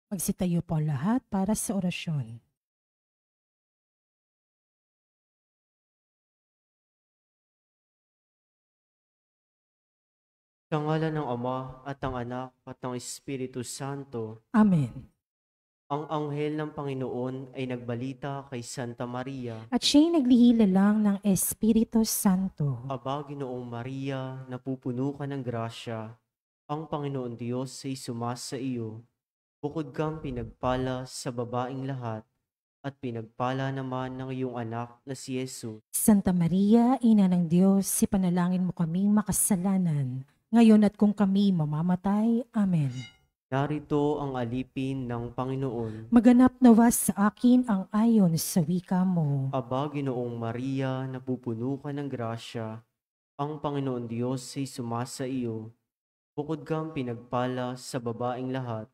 Magsitayo po ang lahat para sa orasyon. Sa ngalan ng Ama at ng Anak at ng Espiritu Santo, Amen. ang anghel ng Panginoon ay nagbalita kay Santa Maria, At siya'y naglihila lang ng Espiritu Santo. Aba, Ginoong Maria, napupuno ka ng grasya, ang Panginoon Diyos ay sumasa iyo. Bukod kang pinagpala sa babaing lahat, at pinagpala naman ng iyong anak na si Jesus. Santa Maria, Ina ng Diyos, ipanalangin mo kaming makasalanan, ngayon at kung kami mamamatay. Amen. Narito ang alipin ng Panginoon. Maganap nawa sa akin ang ayon sa wika mo. Aba, Ginoong Maria, napupuno ka ng grasya, ang Panginoon Diyos ay sumasa iyo. Bukod kang pinagpala sa babaing lahat,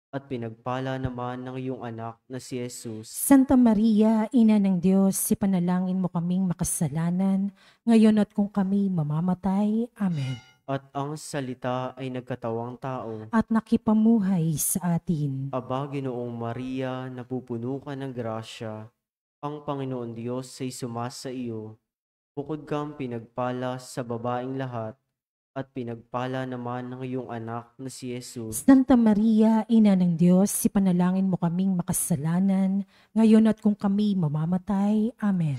at pinagpala naman ng iyong anak na si Jesus. Santa Maria, Ina ng Diyos, ipanalangin mo kaming makasalanan, ngayon at kung kami mamamatay. Amen. At ang salita ay nagkatawang tao. At nakipamuhay sa atin. Aba, Ginoong Maria, napupuno ka ng grasya, ang Panginoon Diyos ay sumasa iyo. Bukod kang pinagpala sa babaing lahat, at pinagpala naman ng iyong anak na si Jesus. Santa Maria, Ina ng Diyos, ipanalangin mo kaming makasalanan, ngayon at kung kami mamamatay. Amen.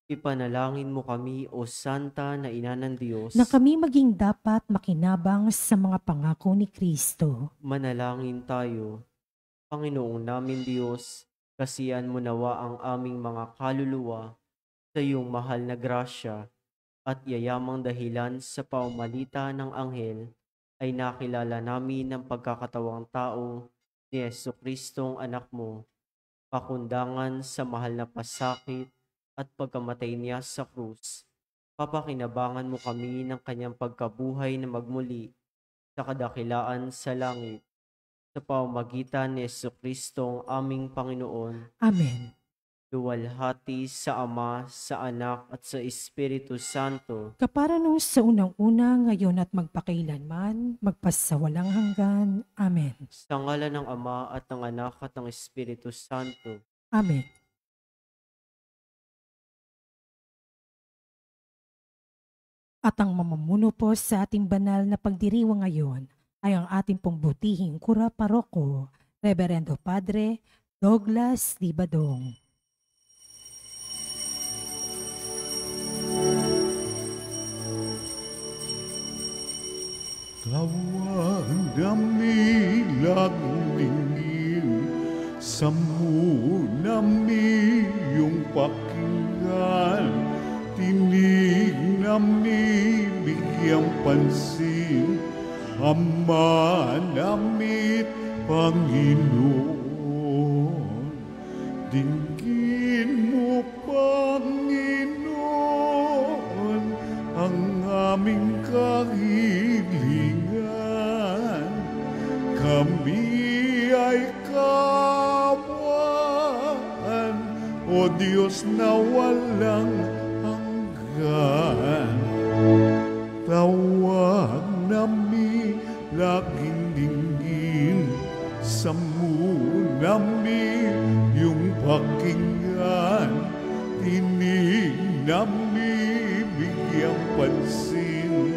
Ipanalangin mo kami, O Santa na Ina ng Diyos. Na kami maging dapat makinabang sa mga pangako ni Kristo. Manalangin tayo. Panginoong namin Diyos, kasiyan mo nawa ang aming mga kaluluwa sa iyong mahal na grasya, at yayamang dahilan sa paumalita ng anghel ay nakilala namin ng pagkakatawang tao ni Jesucristong anak mo, pakundangan sa mahal na pasakit at pagkamatay niya sa krus. Papakinabangan mo kami ng kanyang pagkabuhay na magmuli sa kadakilaan sa langit, sa pamamagitan ni Jesucristong aming Panginoon. Amen. Luwalhati sa Ama, sa Anak at sa Espiritu Santo. Kapara nung sa unang-una, ngayon at magpakailanman, magpasawalang hanggan. Amen. Sa ngalan ng Ama at ng Anak at ng Espiritu Santo. Amen. At ang mamumuno po sa ating banal na pagdiriwang ngayon ay ang ating pong butihing kura paroko, Reverendo Padre Douglas Dibadong. Tawag nami laging sammu nami yung pakinggan, tinig nami bigyang pansin, Ama namit Panginoon. Dinggin mo, Panginoon, ang aming kahilingan. Kami ay kawan, O Diyos na walang hanggan. Tawag nami laging dinggin, sammu nami yung pakinggan, tinig nami bigyang pansin,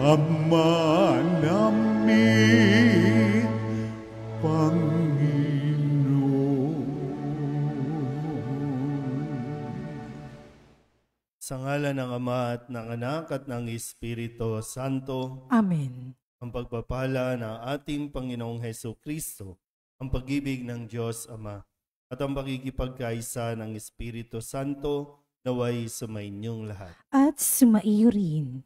Ama namin, Panginoon. Sa ngalan ng Ama at ng Anak at ng Espiritu Santo. Amen. Ang pagpapala ng ating Panginoong Hesukristo, ang pag-ibig ng Diyos Ama, at ang pakikipagkaisa ng Espiritu Santo naway sumainyong lahat. At sumaiyo rin.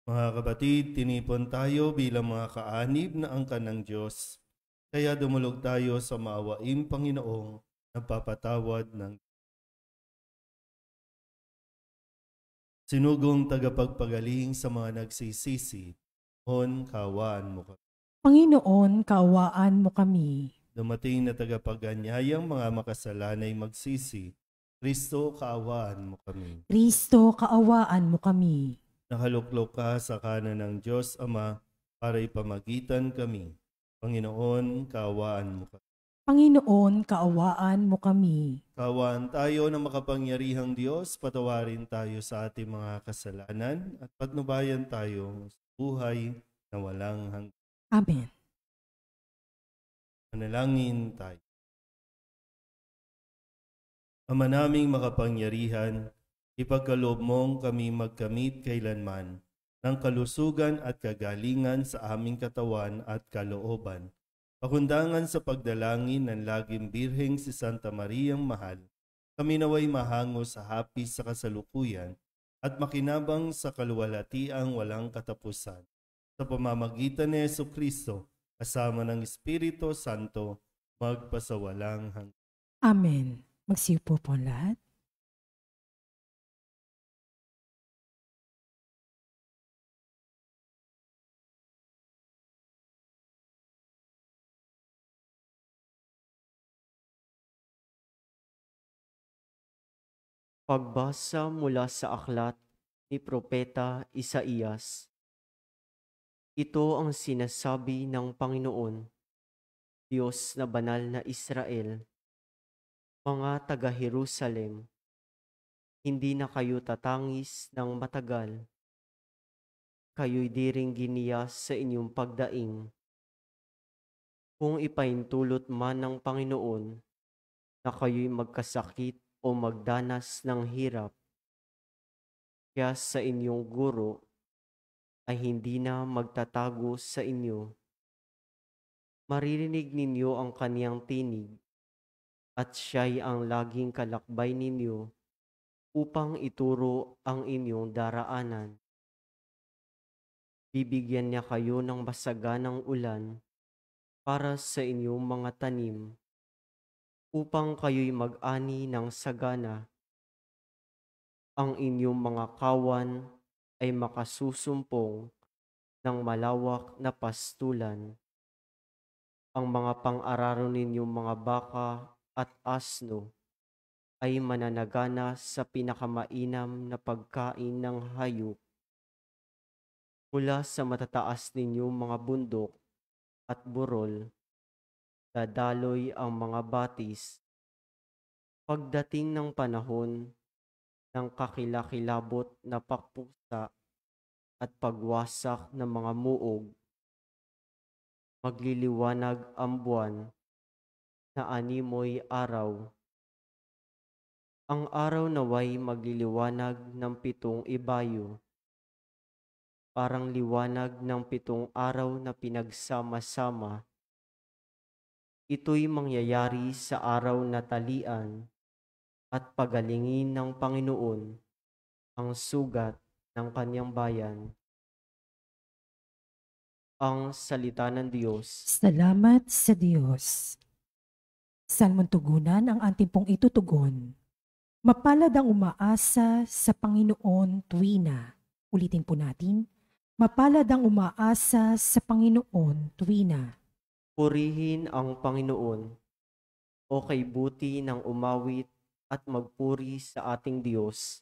Mga kapatid, tinipon tayo bilang mga kaanib na angkan ng Diyos, kaya dumulog tayo sa maawaing Panginoong nagpapatawad ng sinugong tagapagpagaling sa mga nagsisisi. Panginoon, kaawaan mo kami. Panginoon, kaawaan mo kami. Dumating na tagapaganyayang mga makasalanay magsisi. Kristo, kaawaan mo kami. Kristo, kaawaan mo kami. Nakaluklok ka sa kanan ng Diyos Ama para ipamagitan kami. Panginoon, kaawaan mo kami. Panginoon, kaawaan mo kami. Kaawaan tayo ng makapangyarihang Diyos, patawarin tayo sa ating mga kasalanan at patnubayan tayo sa buhay na walang hanggan. Amen. Manalangin tayo. Ama naming makapangyarihan, ipagkaloob mong kami magkamit kailanman ng kalusugan at kagalingan sa aming katawan at kalooban. Pakundangan sa pagdalangin ng laging birheng si Santa Mariang Mahal, kami naway mahango sa hapis sa kasalukuyan at makinabang sa kaluwalhatiang walang katapusan. Sa pamamagitan ni Jesucristo, kasama ng Espiritu Santo, magpasawalang hanggan. Amen. Magsiupo po ang lahat. Pagbasa mula sa aklat ni Propeta Isaías. Ito ang sinasabi ng Panginoon, Diyos na banal na Israel. Mga taga-Jerusalem, hindi na kayo tatangis ng matagal. Kayo'y di ring giniyas sa inyong pagdaing. Kung ipaintulot man ng Panginoon na kayo'y magkasakit o magdanas ng hirap, kaya sa inyong guro ay hindi na magtatago sa inyo. Maririnig ninyo ang kaniyang tinig at siya'y ang laging kalakbay ninyo upang ituro ang inyong daraanan. Bibigyan niya kayo ng masaganang ulan para sa inyong mga tanim, upang kayo'y mag-ani ng sagana. Ang inyong mga kawan ay makasusumpong ng malawak na pastulan. Ang mga pang-araro ninyong mga baka at asno ay mananagana sa pinakamainam na pagkain ng hayop. Mula sa matataas ninyong mga bundok at burol, dadaloy ang mga batis. Pagdating ng panahon ng kakilakilabot na pakpusa at pagwasak ng mga muog, magliliwanag ang buwan na animoy araw. Ang araw naway magliliwanag ng 7 ibayo, parang liwanag ng 7 araw na pinagsama-sama. Ito'y mangyayari sa araw na talian at pagalingin ng Panginoon ang sugat ng kanyang bayan. Ang salita ng Diyos. Salamat sa Diyos. Saan mong tugunan ang ating pong itutugon? Mapalad ang umaasa sa Panginoon tuwina. Ulitin po natin. Mapalad ang umaasa sa Panginoon tuwina. Purihin ang Panginoon, o kay buti ng umawit at magpuri sa ating Diyos.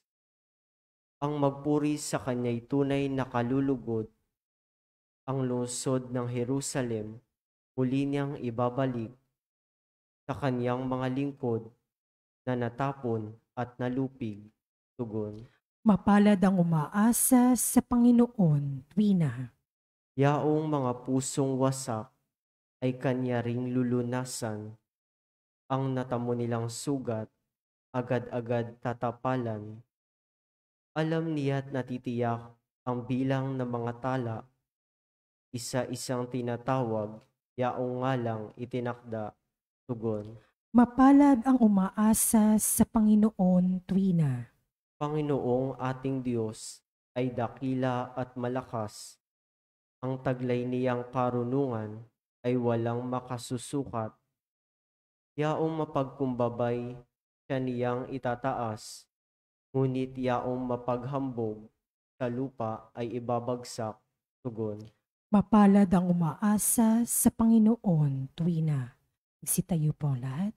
Ang magpuri sa Kanya'y tunay na kalulugod. Ang lungsod ng Jerusalem muli niyang ibabalik sa Kanyang mga lingkod na natapon at nalupig. Tugon. Mapalad ang umaasa sa Panginoon tuwina. Yaong mga pusong wasak ay Kanya ring lulunasan. Ang natamo nilang sugat, agad-agad tatapalan. Alam niya't natitiyak ang bilang ng mga tala. Isa-isang tinatawag, yaong ngalang itinakda. Tugon. Mapalad ang umaasa sa Panginoon tuwina. Panginoong ating Diyos ay dakila at malakas. Ang taglay niyang karunungan ay walang makasusukat. Yaong mapagkumbabay, siya niyang itataas. Ngunit yaong mapaghambog, sa lupa ay ibabagsak. Tugon. Mapalad ang umaasa sa Panginoon tuwina. Magsitayo po ang lahat.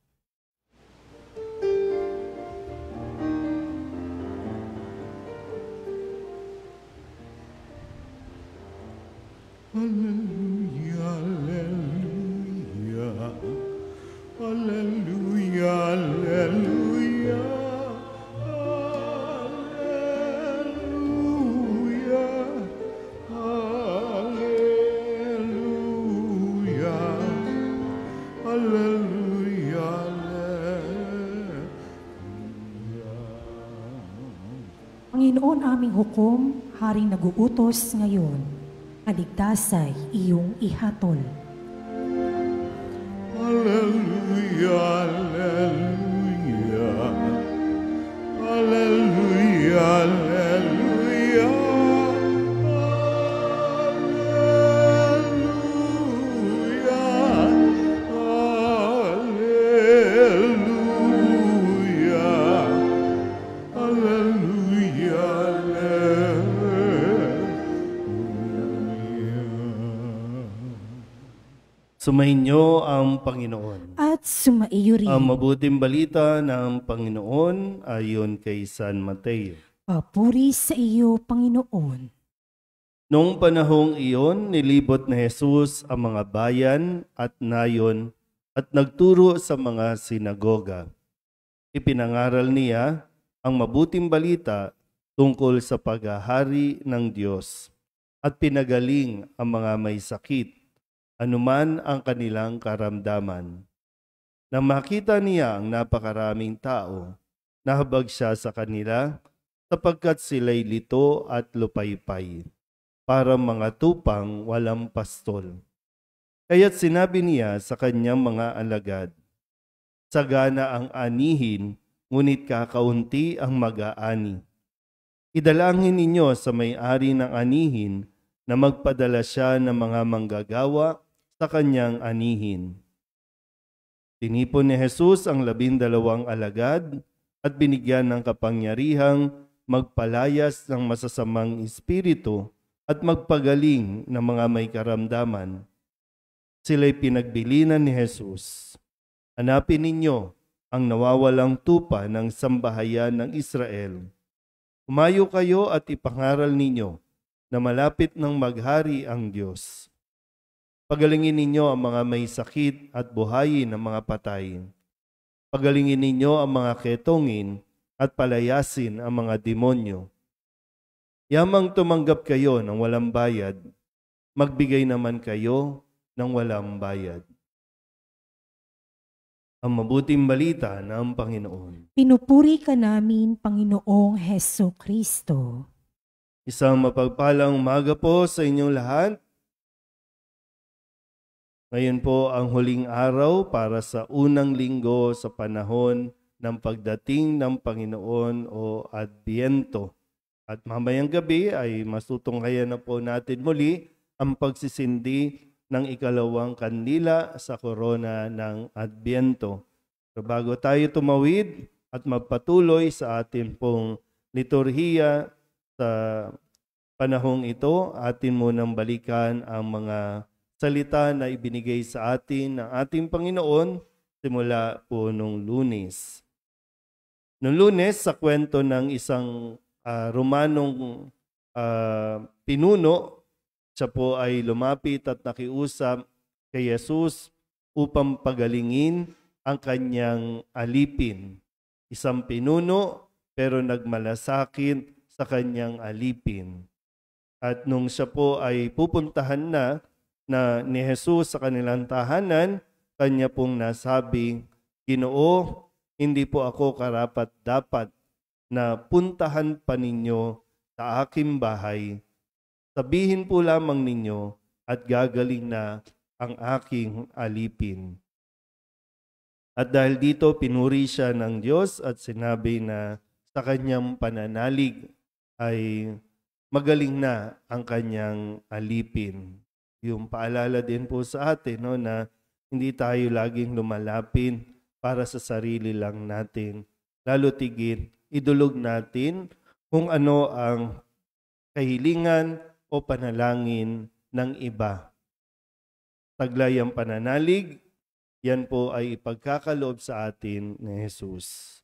Alleluia, alleluia, ang aming hukom, Haring naguutos ngayon. Kaligtasay iyong ihatol. Hallelujah, hallelujah. Hallelujah, hallelujah. Sumainyo ang Panginoon. At sumaiyo rin. Ang mabuting balita ng Panginoon ayon kay San Mateo. Papuri sa iyo, Panginoon. Noong panahong iyon, nilibot na Jesus ang mga bayan at nayon at nagturo sa mga sinagoga. Ipinangaral niya ang mabuting balita tungkol sa paghahari ng Diyos at pinagaling ang mga may sakit, anuman ang kanilang karamdaman. Nang makita niya ang napakaraming tao, nahabag siya sa kanila sapagkat sila'y lito at lupaypay, para mga tupang walang pastol. Kaya't sinabi niya sa kanyang mga alagad, sagana ang anihin, ngunit kakaunti ang mag-aani. Idalangin ninyo sa may-ari ng anihin na magpadala siya ng mga manggagawa sa kanyang anihin. Tinipon ni Jesus ang 12 alagad at binigyan ng kapangyarihang magpalayas ng masasamang espiritu at magpagaling ng mga may karamdaman. Sila'y pinagbilinan ni Jesus. Hanapin ninyo ang nawawalang tupa ng sambahayan ng Israel. Humayo kayo at ipangaral ninyo na malapit ng maghari ang Diyos. Pagalingin ninyo ang mga may sakit at buhayin ang mga patay. Pagalingin ninyo ang mga ketongin at palayasin ang mga demonyo. Yamang tumanggap kayo ng walang bayad, magbigay naman kayo ng walang bayad. Ang mabuting balita ng Panginoon. Pinupuri ka namin, Panginoong Heso Kristo. Isang mapagpalang umaga po sa inyong lahat. Ngayon po ang huling araw para sa unang linggo sa panahon ng pagdating ng Panginoon o Adbyento. At mamayang gabi ay masutunghayan na po natin muli ang pagsisindi ng ikalawang kandila sa korona ng Adbyento. So bago tayo tumawid at magpatuloy sa ating pong liturhiya sa panahong ito, atin munang balikan ang mga salita na ibinigay sa atin ng ating Panginoon simula po nung Lunes. Nung Lunes, sa kwento ng isang Romanong pinuno, siya po ay lumapit at nakiusap kay Jesus upang pagalingin ang kanyang alipin. Isang pinuno pero nagmalasakit sa kanyang alipin. At nung siya po ay pupuntahan na ni Jesus sa kanilang tahanan, kanya pong nasabi, Ginoo, hindi po ako karapat-dapat na puntahan pa ninyo sa aking bahay. Sabihin po lamang ninyo at gagaling na ang aking alipin. At dahil dito pinuri siya ng Diyos at sinabi na sa kanyang pananalig ay magaling na ang kanyang alipin. Yung paalala din po sa atin na hindi tayo laging lumalapin para sa sarili lang natin. Lalo tigit, idulog natin kung ano ang kahilingan o panalangin ng iba. Taglay ang pananalig, yan po ay ipagkakaloob sa atin ni Jesus.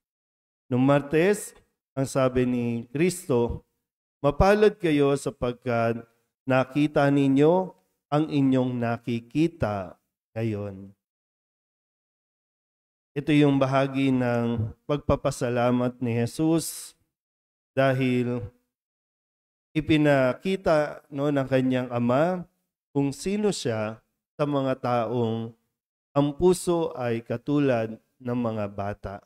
Noong Martes, ang sabi ni Kristo, mapalad kayo sapagkat nakita ninyo ang inyong nakikita ngayon. Ito yung bahagi ng pagpapasalamat ni Jesus dahil ipinakita ng kanyang ama kung sino siya sa mga taong ang puso ay katulad ng mga bata.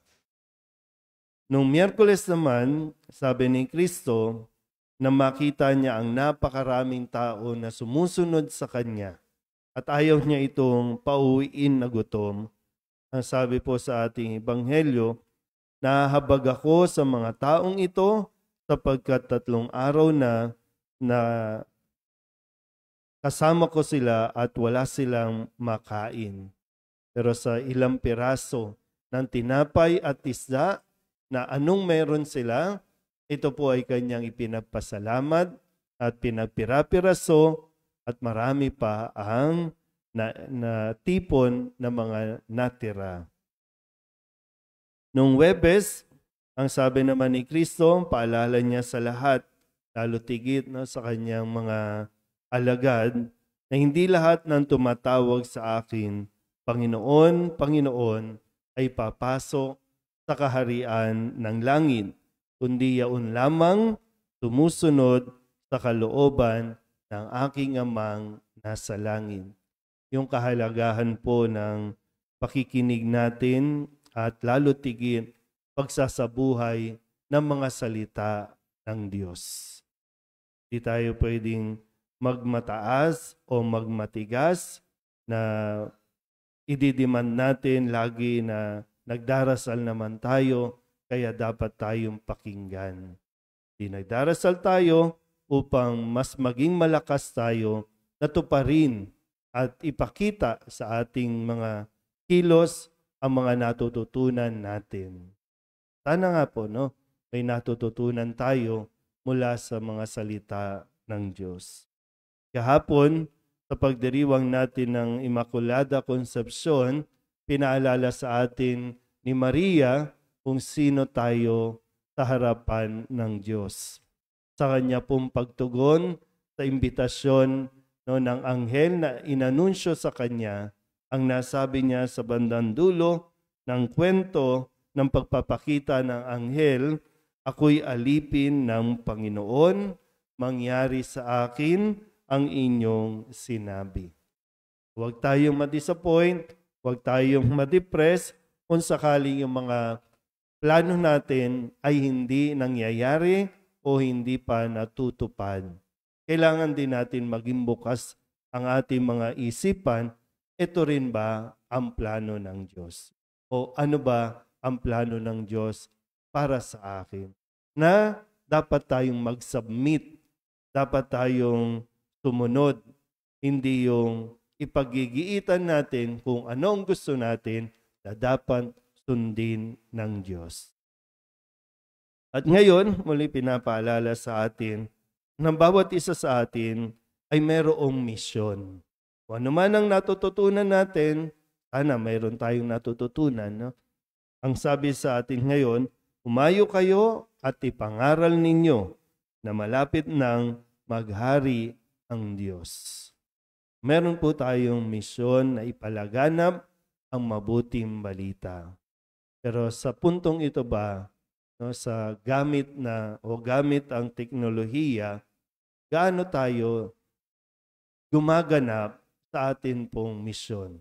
Nung Miyerkules naman, sabi ni Kristo, na makita niya ang napakaraming tao na sumusunod sa kanya at ayaw niya itong pauwiin na gutom. Ang sabi po sa ating ebanghelyo, nahahabag ako sa mga taong ito sapagkat 3 araw na kasama ko sila at wala silang makain. Pero sa ilang piraso ng tinapay at isda na anong meron sila, ito po ay kanyang ipinagpasalamat at pinagpira-piraso at marami pa ang natipon na mga natira. Nung Huwebes, ang sabi naman ni Kristo, paalala niya sa lahat, lalo tigit sa kanyang mga alagad, na hindi lahat ng tumatawag sa akin, Panginoon, Panginoon, ay papasok sa kaharian ng langit, kundi yaon lamang sumusunod sa kalooban ng aking Amang nasa langit. Yung kahalagahan po ng pakikinig natin at lalo tigit pagsasabuhay ng mga salita ng Diyos. Di tayo pwedeng magmataas o magmatigas na ididemand natin lagi na nagdarasal naman tayo, kaya dapat tayong pakinggan. Di nagdarasal tayo upang mas maging malakas tayo na tuparin at ipakita sa ating mga kilos ang mga natututunan natin. Sana nga po, may natututunan tayo mula sa mga salita ng Diyos. Kahapon, sa pagdiriwang natin ng Immaculada Concepcion, pinaalala sa atin ni Maria kung sino tayo sa harapan ng Diyos. Sa kanya pong pagtugon sa imbitasyon ng anghel na inanunsyo sa kanya, ang nasabi niya sa bandang dulo ng kwento ng pagpapakita ng anghel, ako'y alipin ng Panginoon, mangyari sa akin ang inyong sinabi. Huwag tayong ma-disappoint, huwag tayong ma-depress kung sakaling yung mga plano natin ay hindi nangyayari o hindi pa natutupad. Kailangan din natin maging bukas ang ating mga isipan, ito rin ba ang plano ng Diyos? O ano ba ang plano ng Diyos para sa akin? Na dapat tayong mag-submit, dapat tayong sumunod, hindi yung ipagigiitan natin kung ano ang gusto natin na dapat sundin ng Diyos. At ngayon, muli pinapaalala sa atin na bawat isa sa atin ay mayroong misyon. Kung ano man ang natututunan natin, sana mayroon tayong natututunan. Ang sabi sa atin ngayon, umayo kayo at ipangaral ninyo na malapit nang maghari ang Diyos. Meron po tayong misyon na ipalaganap ang mabuting balita. Pero sa puntong ito ba, sa gamit ang teknolohiya, gaano tayo gumaganap sa atin pong misyon?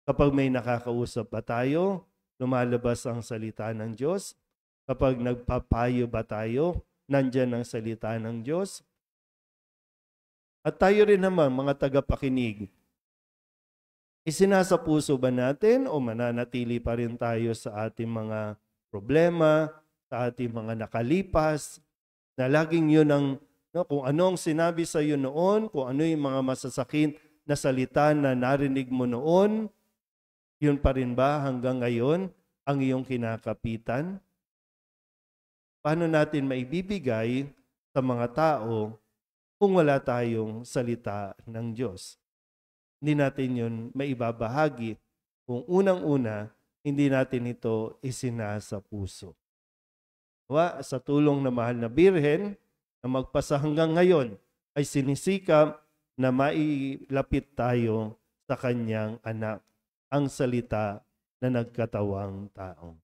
Kapag may nakakausap ba tayo, lumalabas ang salita ng Diyos? Kapag nagpapayo ba tayo, nandyan ang salita ng Diyos? At tayo rin naman, mga tagapakinig, isinasa puso ba natin o mananatili pa rin tayo sa ating mga problema, sa ating mga nakalipas, na laging yun ang, kung anong sinabi sa iyo noon, kung ano yung mga masasakit na salita na narinig mo noon, yun pa rin ba hanggang ngayon ang iyong kinakapitan? Paano natin maibibigay sa mga tao kung wala tayong salita ng Diyos? Hindi natin yun maibabahagi kung unang-una, hindi natin ito isinasa puso. Sa tulong na mahal na Birhen, na magpasa hanggang ngayon, ay sinisikap na mailapit tayo sa kanyang anak, ang salita na nagkatawang tao.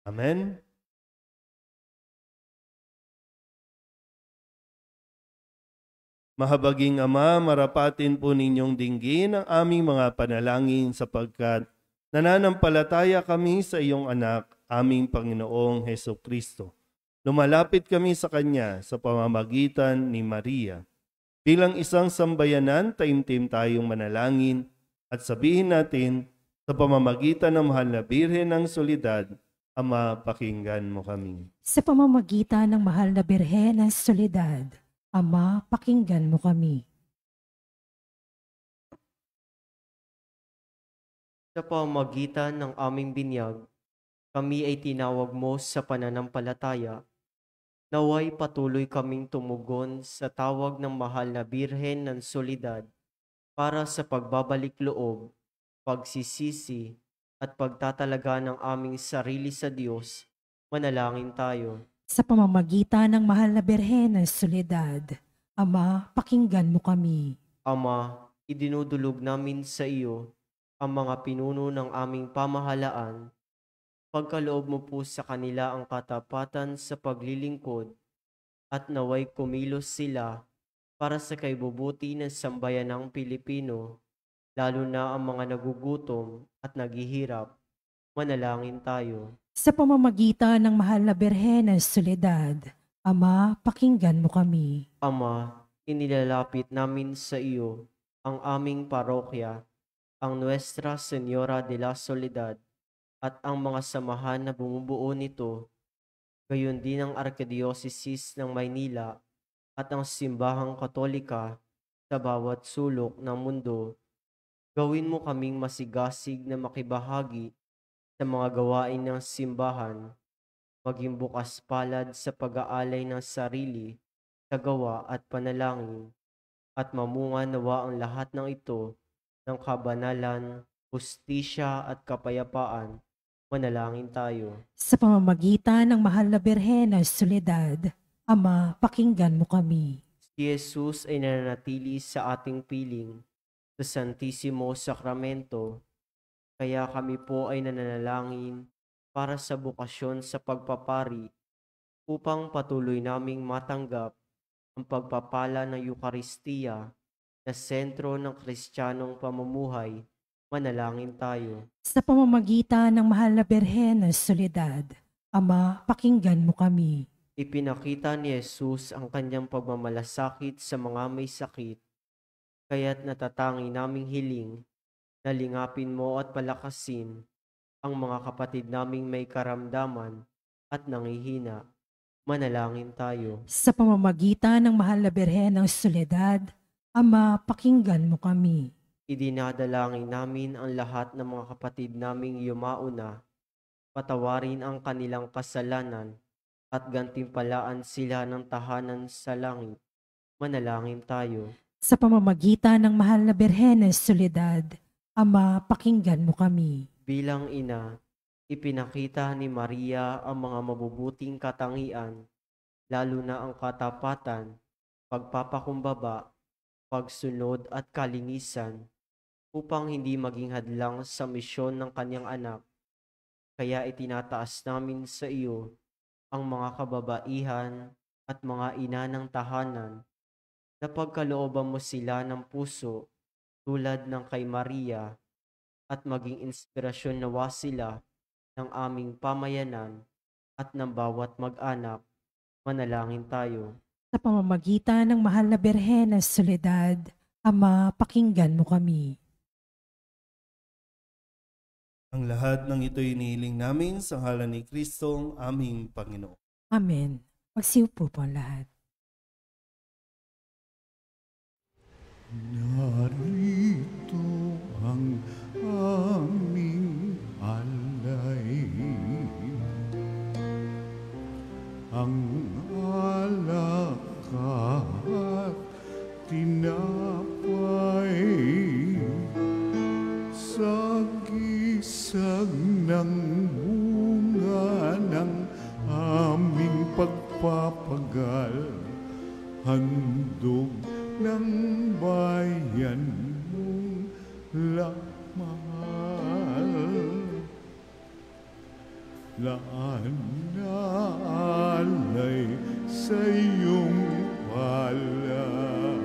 Amen? Mahabaging Ama, marapatin po ninyong dinggin ang aming mga panalangin sapagkat nananampalataya kami sa iyong anak, aming Panginoong Hesukristo, lumalapit kami sa Kanya sa pamamagitan ni Maria. Bilang isang sambayanan, taimtim tayong manalangin at sabihin natin sa pamamagitan ng mahal na Birhen ng Soledad, Ama, pakinggan mo kami. Sa pamamagitan ng mahal na Birhen ng Soledad, Ama, pakinggan mo kami. Sa pamamagitan ng aming binyag, kami ay tinawag mo sa pananampalataya. Naway patuloy kaming tumugon sa tawag ng mahal na Birhen ng Soledad para sa pagbabalik loob, pagsisisi, at pagtatalaga ng aming sarili sa Diyos. Manalangin tayo. Sa pamamagitan ng mahal na Birhen ng Soledad, Ama, pakinggan mo kami. Ama, idinudulog namin sa iyo ang mga pinuno ng aming pamahalaan. Pagkaloob mo po sa kanila ang katapatan sa paglilingkod at naway kumilos sila para sa kaibubuti ng sambayanang Pilipino, lalo na ang mga nagugutom at naghihirap. Manalangin tayo. Sa pamamagitan ng mahal na Birhen ng Soledad, Ama, pakinggan mo kami. Ama, inilalapit namin sa iyo ang aming parokya, ang Nuestra Señora de la Soledad, at ang mga samahan na bumubuo nito, gayon din ang Archdiocese ng Maynila at ang Simbahang Katolika sa bawat sulok ng mundo. Gawin mo kaming masigasig na makibahagi sa mga gawain ng simbahan, maging bukas palad sa pag-aalay ng sarili sa gawa at panalangin, at mamunga nawa ang lahat ng ito ng kabanalan, hustisya at kapayapaan. Manalangin tayo. Sa pamamagitan ng mahal na Birhen ng Soledad, Ama, pakinggan mo kami. Si Jesus ay nananatili sa ating piling sa Santissimo Sacramento, kaya kami po ay nananalangin para sa bukasyon sa pagpapari upang patuloy naming matanggap ang pagpapala ng Eukaristiya na sentro ng Kristiyanong pamumuhay. Manalangin tayo. Sa pamamagitan ng mahal na Birhen ng Soledad, Ama, pakinggan mo kami. Ipinakita ni Jesus ang kanyang pagmamalasakit sa mga may sakit, kaya't natatangi naming hiling na lingapin mo at palakasin ang mga kapatid naming may karamdaman at nangihina. Manalangin tayo. Sa pamamagitan ng mahal na Birhen ng Soledad, Ama, pakinggan mo kami. Idinadalangin namin ang lahat ng mga kapatid naming yumauna, patawarin ang kanilang kasalanan at gantimpalaan sila ng tahanan sa langit. Manalangin tayo. Sa pamamagitan ng mahal na Birhen ng Soledad, Ama, pakinggan mo kami. Bilang ina, ipinakita ni Maria ang mga mabubuting katangian, lalo na ang katapatan, pagpapakumbaba, pagsunod at kalinisan, upang hindi maging hadlang sa misyon ng kanyang anak. Kaya itinataas namin sa iyo ang mga kababaihan at mga ina ng tahanan, na pagkalooban mo sila ng puso tulad ng kay Maria, at maging inspirasyon nawa sila ng aming pamayanan at ng bawat mag-anak. Manalangin tayo. Sa pamamagitan ng mahal na Birhen ng Soledad, Ama, pakinggan mo kami. Ang lahat ng ito'y inihiling namin sa ngalan ni Kristong aming Panginoon. Amen. Magsiupo po ang lahat. Narito ang aming alay, ang alak at tinapay, sagisag ng bunga ng aming pagpapagal, handog ng bayan mong mahal. Laan na alay sa iyong palad,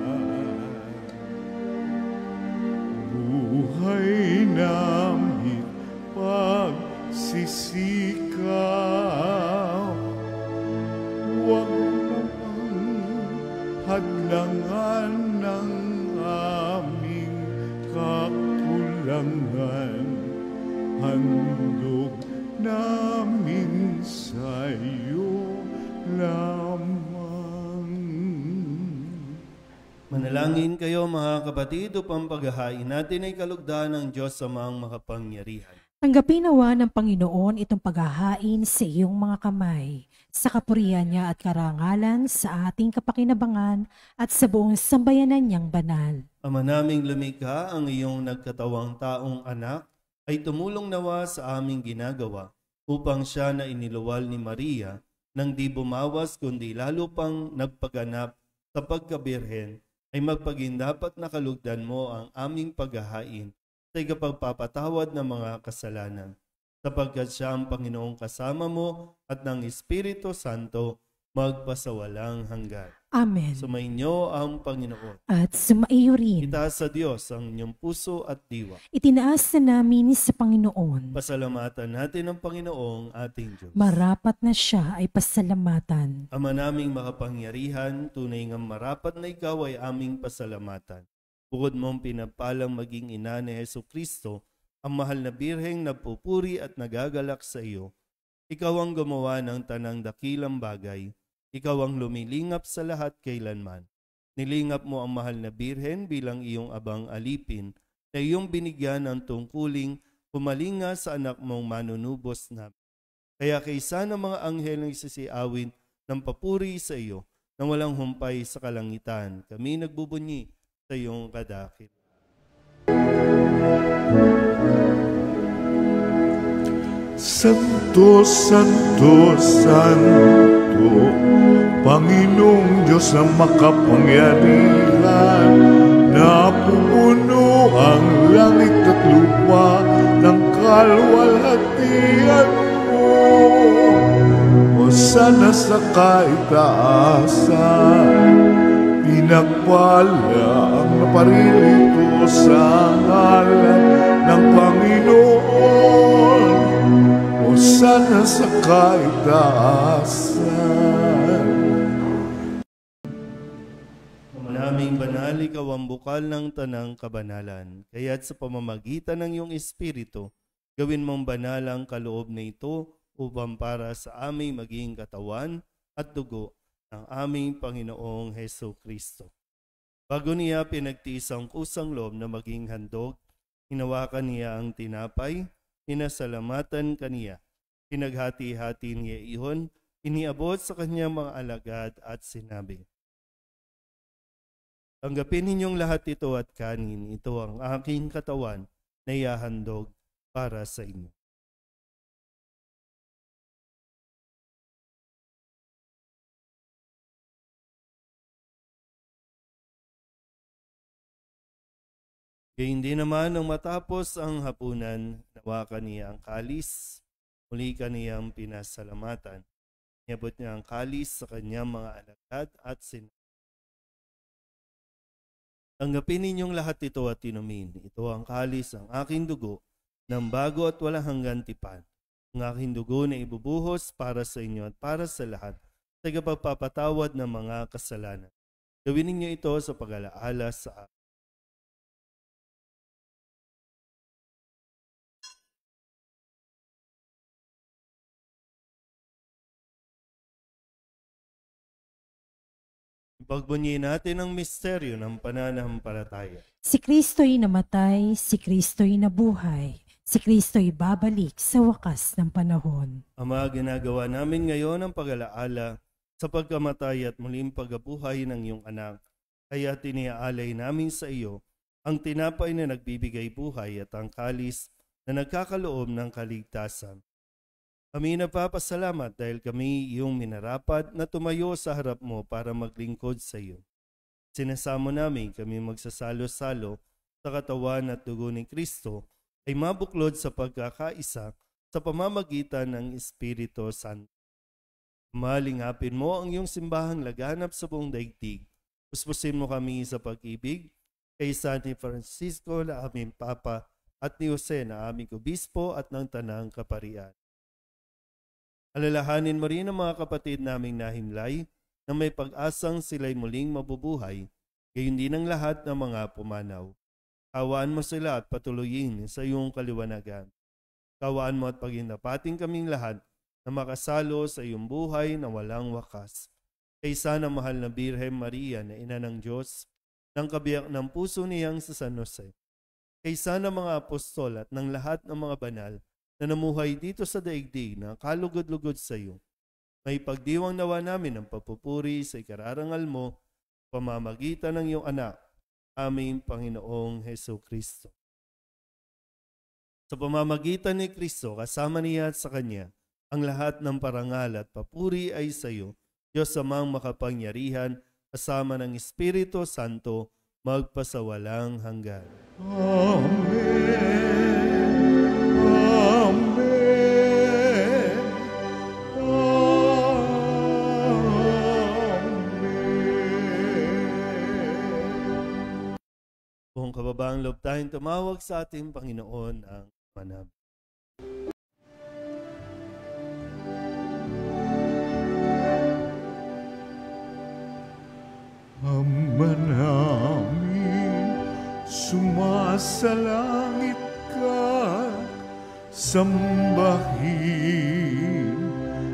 buhay namin pagsisikaw, kalinlangan, handog namin sa'yo lamang. Manalangin kayo mga kapatid upang paghahain natin ay kalugdan ng Diyos Amang makapangyarihan. Tanggapin nawa ng Panginoon itong paghahain sa iyong mga kamay, sa kapurihan niya at karangalan sa ating kapakinabangan at sa buong sambayanan niyang banal. Ama naming lumikha, ang iyong nagkatawang taong anak ay tumulong nawa sa aming ginagawa upang siya na iniluwal ni Maria nang di bumawas kundi lalo pang nagpaganap sa pagkabirhen ay magpagindapat na kalugdan mo ang aming paghahain sa ikapagpapatawad ng mga kasalanan, sapagkat siya ang Panginoong kasama mo at ng Espiritu Santo magpasawalang hanggan. Amen. Sumainyo ang Panginoon. At sumaiyo rin. Itaas sa Diyos ang inyong puso at diwa. Itinaas na namin sa Panginoon. Pasalamatan natin ang Panginoong ating Diyos. Marapat na siya ay pasalamatan. Ama naming makapangyarihan, tunay ngang marapat na ikaw ay aming pasalamatan. Bukod mong pinapalang maging ina ni Jesucristo, ang mahal na birheng nagpupuri at nagagalak sa iyo. Ikaw ang gumawa ng tanang dakilang bagay. Ikaw ang lumilingap sa lahat kailanman. Nilingap mo ang mahal na birhen bilang iyong abang alipin na iyong binigyan ng tungkuling humalinga sa anak mong manunubos namin. Kaya kaysa ng mga anghel ang isisiawin ng papuri sa iyo na walang humpay sa kalangitan, kami nagbubunyi sa iyong kadakil. Santo, Santo, Santo, Panginoong Diyos ang makapangyarihan, napupuno ang langit at lupa ng kalwalhatian mo. Hosana sa kaitaasan, pinagpala ang naparirito sa ngalan ng Panginoon. Hosana sa kaitaasan. Naming banal, ikaw ang bukal ng tanang kabanalan. Kaya't sa pamamagitan ng iyong Espiritu, gawin mong banal ang kaloob na ito upang para sa aming maging katawan at dugo ng aming Panginoong Jesucristo. Bago niya pinagtiis ang kusang loob na maging handog, hinawakan niya ang tinapay, pinasalamatan kaniya, pinaghati-hati niya iyon, iniabot sa kanyang mga alagad at sinabi, tanggapin ninyong lahat ito at kanin, ito ang aking katawan na ihahandog para sa inyo. Gayun din naman nang matapos ang hapunan, nawakan niya ang kalis, muli kaniyang pinasalamatan. Niabot niya ang kalis sa kanyang mga alagad at sinabi, tanggapin ninyong lahat ito at inumin. Ito ang kalis ng aking dugo ng bago at walang hanggan tipan. Ang aking dugo na ibubuhos para sa inyo at para sa lahat sa pagpapatawad ng mga kasalanan. Gawin ninyo ito sa pag-alaala sa akin. Ipagbunyi natin ang misteryo ng pananampalataya. Si Kristo'y namatay, si Kristo'y nabuhay, si Kristo'y babalik sa wakas ng panahon. Ama, ginagawa namin ngayon ang pag-alaala sa pagkamatay at muling pagkabuhay ng iyong anak. Kaya tiniaalay namin sa iyo ang tinapay na nagbibigay buhay at ang kalis na nagkakaloob ng kaligtasan. Kami nagpapasalamat dahil kami iyong minarapat na tumayo sa harap mo para maglingkod sa iyo. Sinasamo namin kami magsasalo-salo sa katawan at dugo ni Kristo ay mabuklod sa pagkakaisa sa pamamagitan ng Espiritu Santo. Malingapin mo ang iyong simbahang laganap sa buong daigdig. Puspusin mo kami sa pag-ibig kay San Francisco na aming Papa at ni Jose na aming Obispo at ng Tanang Kaparian. Alalahanin mo rin ang mga kapatid naming nahimlay na may pag-asang sila'y muling mabubuhay, gayon din ang lahat ng mga pumanaw. Kawaan mo sila at patuloyin sa iyong kaliwanagan. Kawaan mo at paghindapating kaming lahat na makasalo sa iyong buhay na walang wakas. Kaysa na mahal na Birhen Maria na ina ng Diyos, ng kabiyak ng puso niyang sa San Jose. Kaysa na mga apostol at ng lahat ng mga banal na namuhay dito sa daigdig na kalugod-lugod sa iyo. May pagdiwang nawa namin ang papupuri sa ikararangal mo, pamamagitan ng iyong anak, aming Panginoong Hesukristo. Sa pamamagitan ni Kristo, kasama niya at sa Kanya, ang lahat ng parangal at papuri ay sa iyo, Diyos amang makapangyarihan, kasama ng Espiritu Santo, magpasawalang hanggan. Amen. Kung kababaang loob tayong tumawag sa ating Panginoon ang manab. Ama namin, sumasalangit ka, sambahin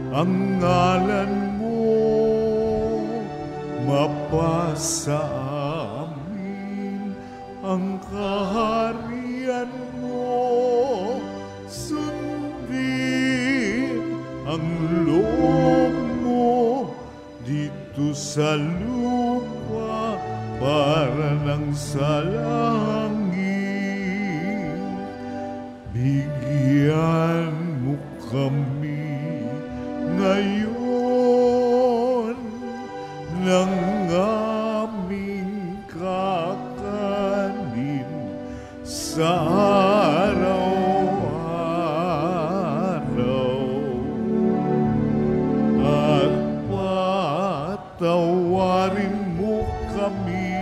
ang ngalan mo, mapasa amin ang kaharian mo, sundin ang loob mo dito sa lupa para ng sa langit. Bigyan mo kami ngayon ng aming kakanin sa araw-araw, at patawarin mo kami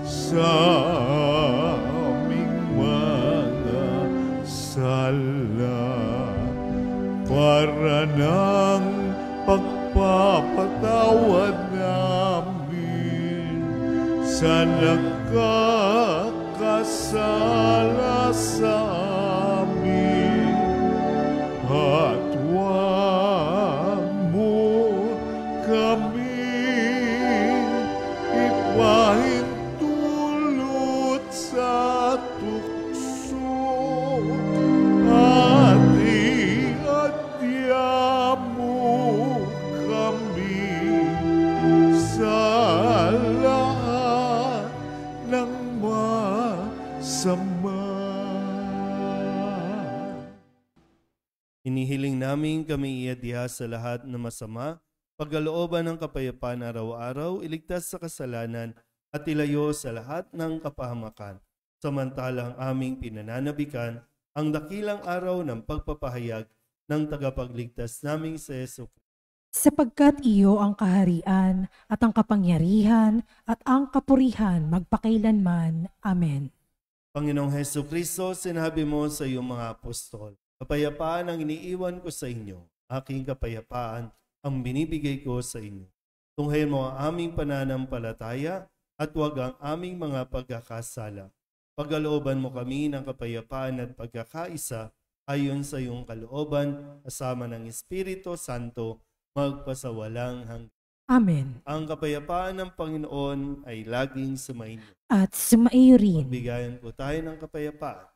sa aming mga sala, para ng pagpapatawad namin sa nagkakasala sa amin, at huwag mo kami ipahintulot sa tukso, at iadya mo kami sa lahat ng masama. Hinihiling namin kami iadya sa lahat ng masama, pagkalooban ng kapayapaan araw-araw, iligtas sa kasalanan at ilayo sa lahat ng kapahamakan. Samantalang aming pinananabikan ang dakilang araw ng pagpapahayag ng tagapagligtas naming si Jesu. Sapagkat iyo ang kaharian at ang kapangyarihan at ang kapurihan magpakailanman. Amen. Panginoong Hesu Kristo, sinabi mo sa iyong mga apostol, kapayapaan ang iniiwan ko sa inyo, aking kapayapaan ang binibigay ko sa inyo. Tunghayin mo ang aming pananampalataya at huwag ang aming mga pagkakasala. Pagkalooban mo kami ng kapayapaan at pagkakaisa ayon sa iyong kalooban, kasama ng Espiritu Santo, magpasawalang hanggan. Amen. Ang kapayapaan ng Panginoon ay laging sumainyo. At sumaiyo rin. Magbigayan po tayo ng kapayapaan.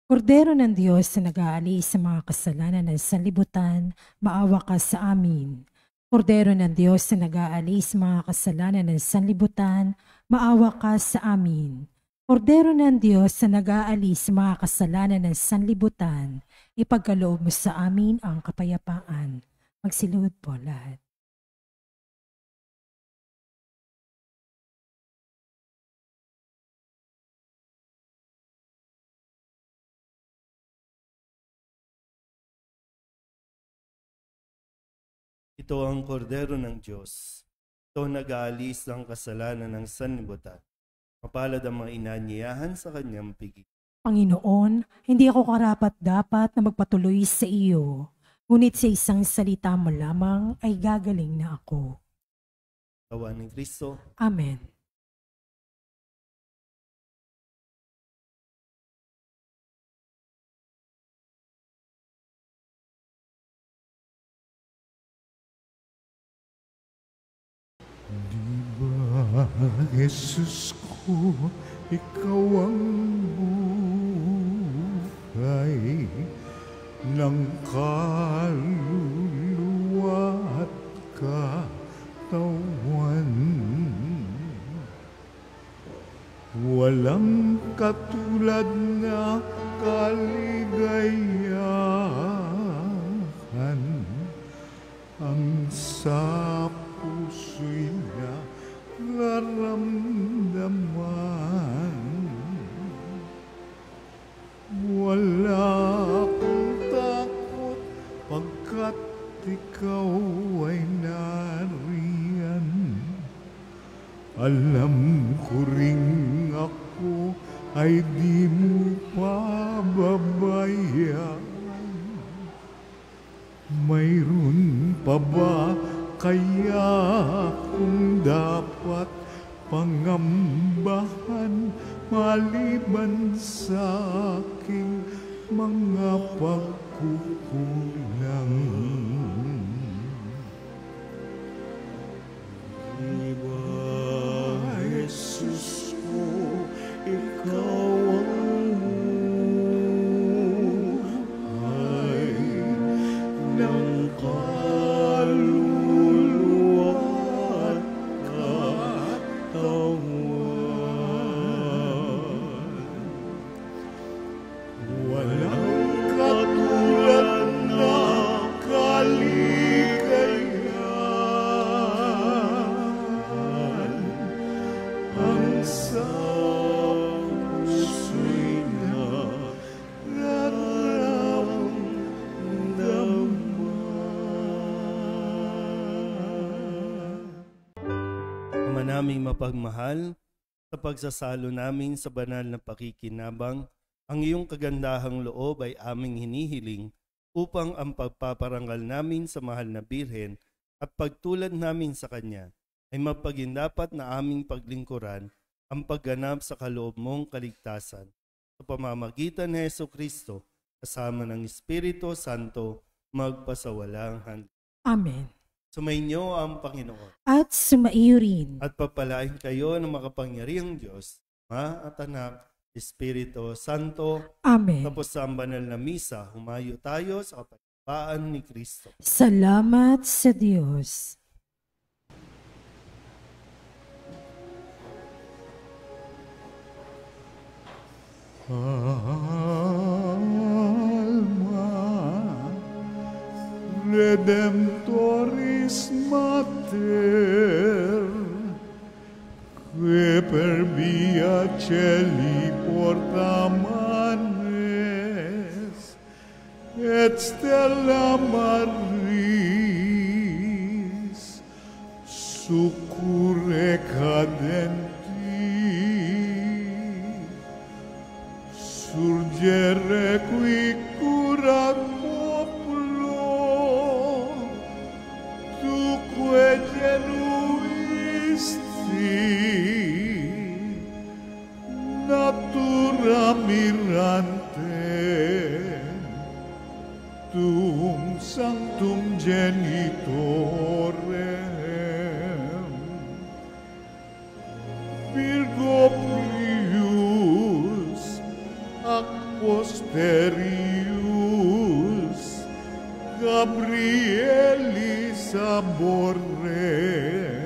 Kordero ng Diyos na nag-aalis sa mga kasalanan ng sanlibutan, maawa ka sa amin. Kordero ng Diyos na nag-aalis sa mga kasalanan ng sanlibutan, maawa ka sa amin. Kordero ng Diyos na nag-aalis sa mga kasalanan ng sanlibutan, ipagkaloob mo sa amin ang kapayapaan. Magsiluhod po lahat. Ito ang kordero ng Diyos. Ito nag-aalis ng kasalanan ng sanlibutan. Mapalad ang mga inanyayahan sa kanyang piging. Panginoon, hindi ako karapat-dapat na magpatuloy sa iyo. Ngunit sa isang salita mo lamang ay gagaling na ako. Katawan ni Kristo. Amen. Di ba, Jesus ko, ikaw ang buhay ng kaluluwa at katawan. Walang katulad na kaligayahan ang sa puso'y nararamdaman. Wala akong takot pagkat ikaw ay nariyan. Alam ko ring ako ay di mo pababayaan. Mayroon pa ba kaya kung dapat pangambahan maliban sa aking mga pagkukulang? Di ba, Jesus ko, ikaw ang buhay ng kaluluwa at katawan. Walang katulad na kaligayahan ang sa puso'y nararamdaman. Ama naming mapagmahal, sa pagsasalo namin sa banal na pakikinabang, ang iyong kagandahang loob ay aming hinihiling upang ang pagpaparangal namin sa mahal na Birhen at pagtulad namin sa Kanya ay mapagindapat na aming paglingkuran ang pagganap sa kaloob mong kaligtasan. Sa pamamagitan ni Jesucristo, kasama ng Espiritu Santo, magpasawalang hanggan. Amen. Sumainyo ang Panginoon. At sumaiyo rin. At papalain kayo ng makapangyarihang Diyos, Ama at Anak, Espiritu Santo. Amen. Tapos sa banal na misa, humayo tayo sa kapayapaan ni Kristo. Salamat sa Diyos. Alma Redemptoris Mater, que per via celi porta manes, et stella Maris, succurre cadenti, surgere qui curat populo, tuque genuisti, natura mirante, tuum sanctum genitorem, Virgo prius, ac posterius, Gabrielis aborre,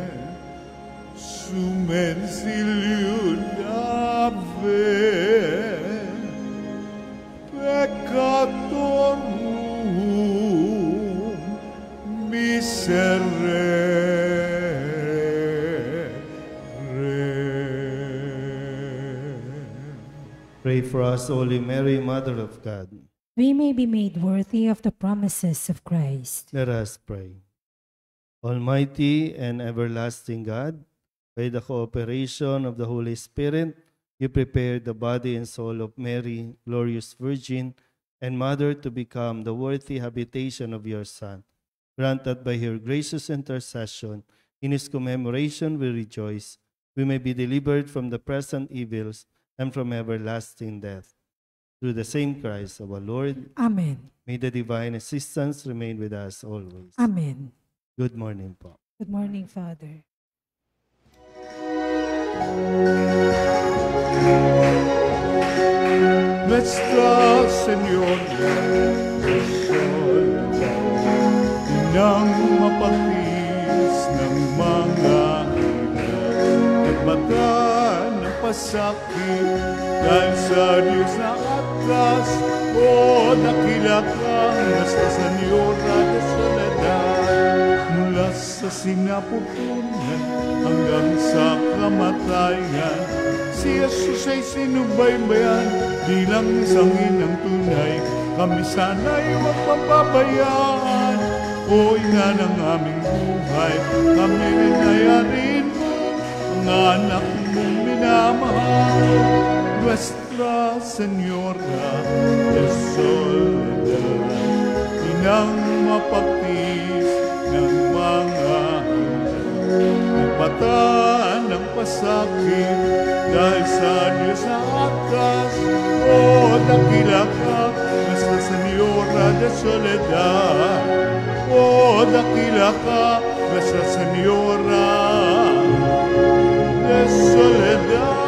sumensilium ave, peccatorum miserere. Pray for us, Holy Mary, Mother of God. We may be made worthy of the promises of Christ. Let us pray. Almighty and everlasting God, by the cooperation of the Holy Spirit, you prepared the body and soul of Mary, glorious Virgin, and Mother to become the worthy habitation of your Son. Grant that by your gracious intercession, in his commemoration we rejoice, we may be delivered from the present evils and from everlasting death. Through the same Christ our Lord, Amen. may the divine assistance remain with us always. Amen. Good morning po. Good morning, Father. Nuestra Señora del Sol, inang mapakis ng mga hirap at mata ng pasakit, dahil sa Diyos na atas, o dakila ka, Nuestra Señora de Soledad, mula sa sinapupunan hanggang sa kamatayan, si Jesus ay sinubaybayan bilang isang inang tunay. Kami sana'y huwag papabayaan, o ina ng aming buhay. Kami rin ayarin mo, ang anak mong minamahal. Nuestra Señora del Soledad, inang mapagtis ng mga nagpataan ng pasakit, dahil sa Diyos na atas, o dakila ka, Nuestra Señora de Soledad, o dakila ka, Nuestra Señora de Soledad.